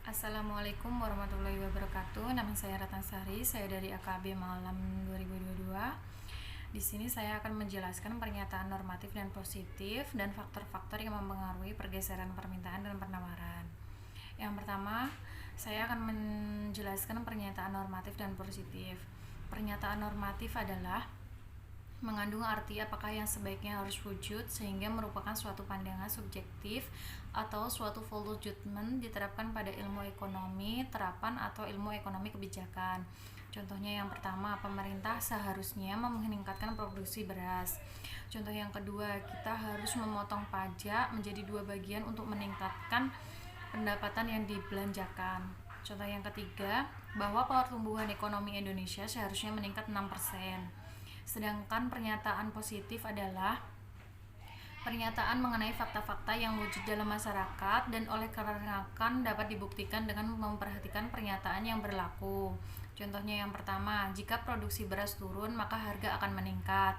Assalamualaikum warahmatullahi wabarakatuh. Nama saya Ratna Sari, saya dari AKB Malam 2022. Di sini saya akan menjelaskan pernyataan normatif dan positif dan faktor-faktor yang mempengaruhi pergeseran permintaan dan penawaran. Yang pertama, saya akan menjelaskan pernyataan normatif dan positif. Pernyataan normatif adalah mengandung arti apakah yang sebaiknya harus wujud, sehingga merupakan suatu pandangan subjektif atau suatu value judgment diterapkan pada ilmu ekonomi terapan atau ilmu ekonomi kebijakan. Contohnya yang pertama, pemerintah seharusnya meningkatkan produksi beras. Contoh yang kedua, kita harus memotong pajak menjadi dua bagian untuk meningkatkan pendapatan yang dibelanjakan. Contoh yang ketiga, bahwa pertumbuhan ekonomi Indonesia seharusnya meningkat 6%. Sedangkan pernyataan positif adalah pernyataan mengenai fakta-fakta yang wujud dalam masyarakat dan oleh karena dapat dibuktikan dengan memperhatikan pernyataan yang berlaku. Contohnya yang pertama, jika produksi beras turun maka harga akan meningkat.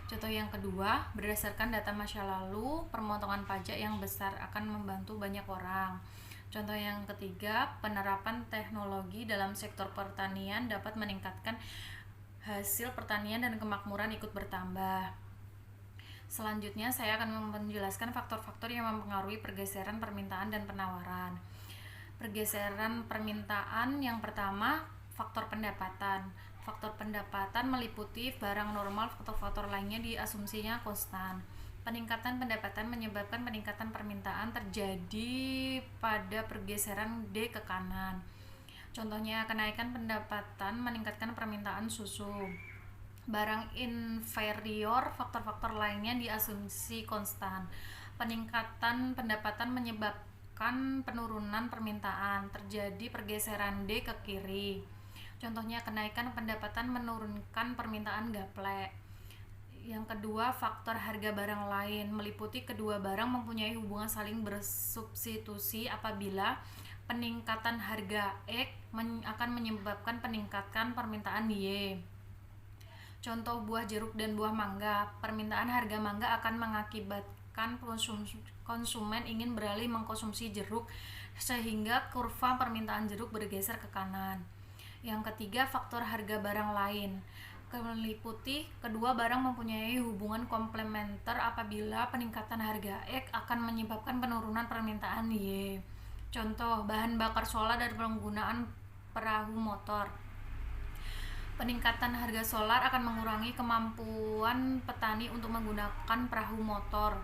Contoh yang kedua, berdasarkan data masa lalu, pemotongan pajak yang besar akan membantu banyak orang. Contoh yang ketiga, penerapan teknologi dalam sektor pertanian dapat meningkatkan hasil pertanian dan kemakmuran ikut bertambah. Selanjutnya saya akan menjelaskan faktor-faktor yang mempengaruhi pergeseran permintaan dan penawaran. Pergeseran permintaan yang pertama, faktor pendapatan. Faktor pendapatan meliputi barang normal, faktor-faktor lainnya diasumsinya konstan. Peningkatan pendapatan menyebabkan peningkatan permintaan terjadi pada pergeseran D ke kanan. Contohnya, kenaikan pendapatan meningkatkan permintaan susu. Barang inferior, faktor-faktor lainnya diasumsi konstan. Peningkatan pendapatan menyebabkan penurunan permintaan, terjadi pergeseran D ke kiri. Contohnya, kenaikan pendapatan menurunkan permintaan gaplek. Yang kedua, faktor harga barang lain meliputi kedua barang mempunyai hubungan saling bersubstitusi apabila peningkatan harga X akan menyebabkan peningkatan permintaan Y. Contoh buah jeruk dan buah mangga. Permintaan harga mangga akan mengakibatkan konsumen ingin beralih mengkonsumsi jeruk, sehingga kurva permintaan jeruk bergeser ke kanan. Yang ketiga, faktor harga barang lain meliputi kedua barang mempunyai hubungan komplementer apabila peningkatan harga X akan menyebabkan penurunan permintaan Y. Contoh, bahan bakar solar dan penggunaan perahu motor. Peningkatan harga solar akan mengurangi kemampuan petani untuk menggunakan perahu motor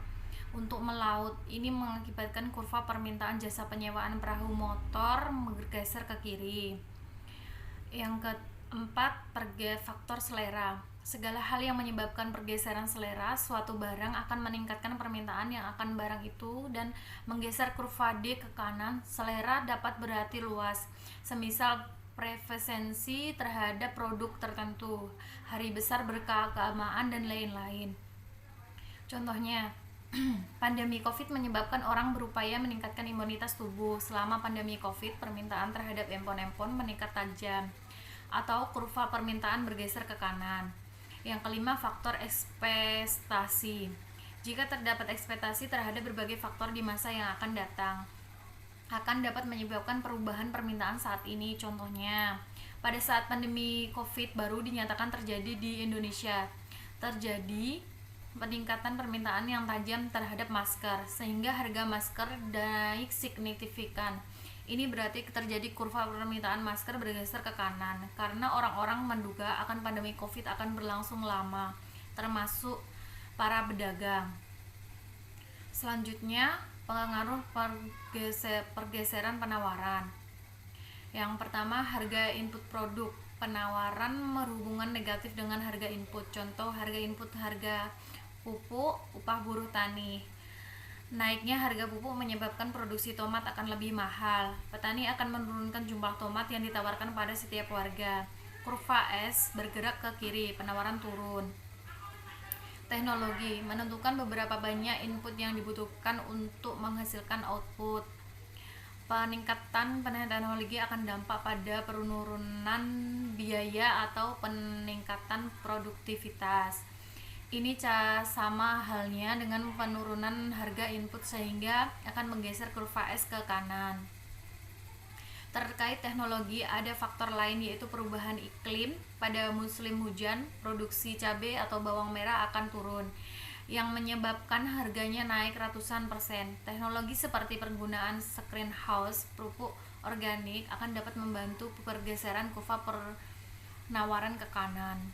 untuk melaut. Ini mengakibatkan kurva permintaan jasa penyewaan perahu motor bergeser ke kiri. Yang keempat, faktor selera. Segala hal yang menyebabkan pergeseran selera suatu barang akan meningkatkan permintaan yang akan barang itu dan menggeser kurva D ke kanan. Selera dapat berarti luas, semisal preferensi terhadap produk tertentu, hari besar berkeagamaan, dan lain-lain. Contohnya, pandemi COVID menyebabkan orang berupaya meningkatkan imunitas tubuh. Selama pandemi COVID, permintaan terhadap handphone meningkat tajam atau kurva permintaan bergeser ke kanan. Yang kelima, faktor ekspektasi. Jika terdapat ekspektasi terhadap berbagai faktor di masa yang akan datang, akan dapat menyebabkan perubahan permintaan saat ini. Contohnya, pada saat pandemi COVID baru dinyatakan terjadi di Indonesia, terjadi peningkatan permintaan yang tajam terhadap masker, sehingga harga masker naik signifikan. Ini berarti terjadi kurva permintaan masker bergeser ke kanan, karena orang-orang menduga akan pandemi COVID akan berlangsung lama, termasuk para pedagang. Selanjutnya, pengaruh pergeseran penawaran. Yang pertama, harga input produk. Penawaran berhubungan negatif dengan harga input. Contoh, harga input harga pupuk, upah buruh tani. Naiknya harga pupuk menyebabkan produksi tomat akan lebih mahal. Petani akan menurunkan jumlah tomat yang ditawarkan pada setiap warga. Kurva S bergerak ke kiri, penawaran turun. Teknologi menentukan beberapa banyak input yang dibutuhkan untuk menghasilkan output. Peningkatan teknologi akan dampak pada penurunan biaya atau peningkatan produktivitas. Ini sama halnya dengan penurunan harga input, sehingga akan menggeser kurva S ke kanan. Terkait teknologi, ada faktor lain yaitu perubahan iklim. Pada musim hujan, produksi cabai atau bawang merah akan turun, yang menyebabkan harganya naik ratusan persen. Teknologi seperti penggunaan screen house, pupuk organik akan dapat membantu pergeseran kurva penawaran ke kanan.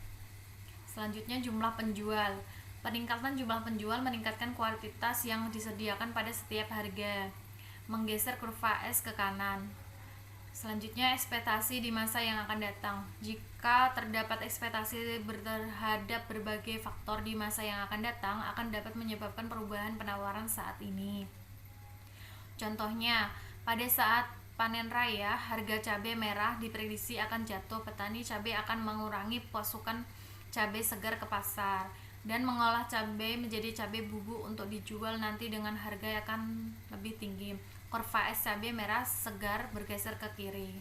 Selanjutnya, jumlah penjual. Peningkatan jumlah penjual meningkatkan kuantitas yang disediakan pada setiap harga, menggeser kurva S ke kanan. Selanjutnya, ekspektasi di masa yang akan datang. Jika terdapat ekspektasi terhadap berbagai faktor di masa yang akan datang, akan dapat menyebabkan perubahan penawaran saat ini. Contohnya, pada saat panen raya, harga cabai merah diprediksi akan jatuh. Petani cabai akan mengurangi pasukan cabai segar ke pasar dan mengolah cabai menjadi cabai bubuk untuk dijual nanti dengan harga yang akan lebih tinggi. Kurva S cabai merah segar bergeser ke kiri.